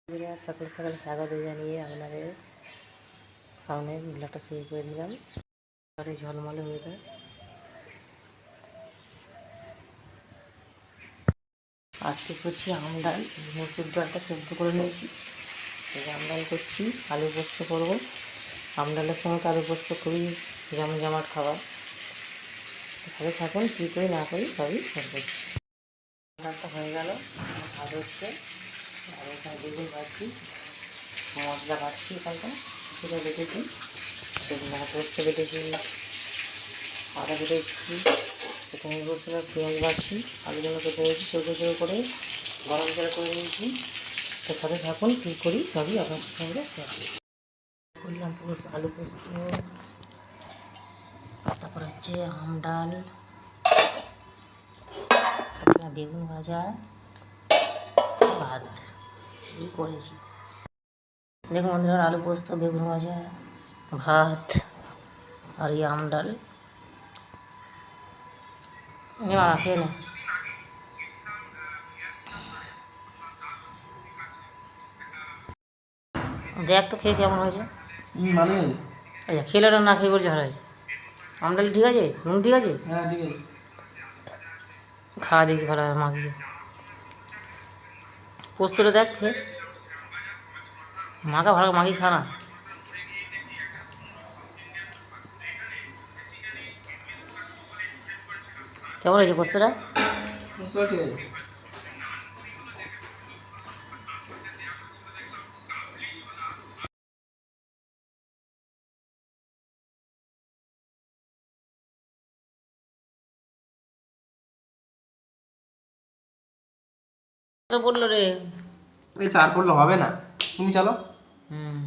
সকাল সকাল স্বাগত জানিয়ে আপনাদের সামনে ভিডিওটা শুরু করে দিলাম। ঘরে ঝলমলে হয়ে যায়। আজকে করছি আম ডাল, মসুর ডালটা সেদ্ধ করে নিয়েছি। আম ডাল করছি, আলু পোস্ত করবো। আম ডালের সঙ্গে তো আলু পোস্ত খুবই জমজমাট খাবার। সাথে থাকুন, কী করি না করি সবই শেয়ার করছি। ডালটা হয়ে গেল, ভাত হচ্ছে, আর এখানে বেগুন ভাজছি, মশলা ভাজছি। এখানটা সেটা বেটেছি, পোস্ত বেটেছি, আদা বেটেছি, এখানে রসুন পেঁয়াজ ভাজছি, আলুগুলো কেটে নিয়েছি ছোটো ছোটো করে, গরম জল করে নিয়েছি। তো সাথে থাকুন, কী করি সবই আপনাদের সঙ্গে শেয়ার করলাম। আলু পোস্ত, তারপর হচ্ছে আম ডাল, বেগুন ভাজা, ভাত এই করেছি। দেখুন বন্ধুরা, আলু পোস্ত, বেগুন ভাজা, ভাত আর এই আম ডাল। খেয়ে নে, দেখ তো খেয়ে কেমন হয়েছে। ভালো আচ্ছা, খেলে না খেয়ে বলছে ভালো হয়েছে। আম ডাল ঠিক আছে, নুন ঠিক আছে, হ্যাঁ ঠিক আছে। খাওয়া দেখি ভালো হয় মাখিয়ে। পোস্তটা দেখ খেয়ে, মাখা ভালো মাখিয়ে খা না। কেমন হয়েছে পোস্তটা? ঠিক আছে। বললো রে, এই চার পড়লে হবে না, তুমি চালো। হুম।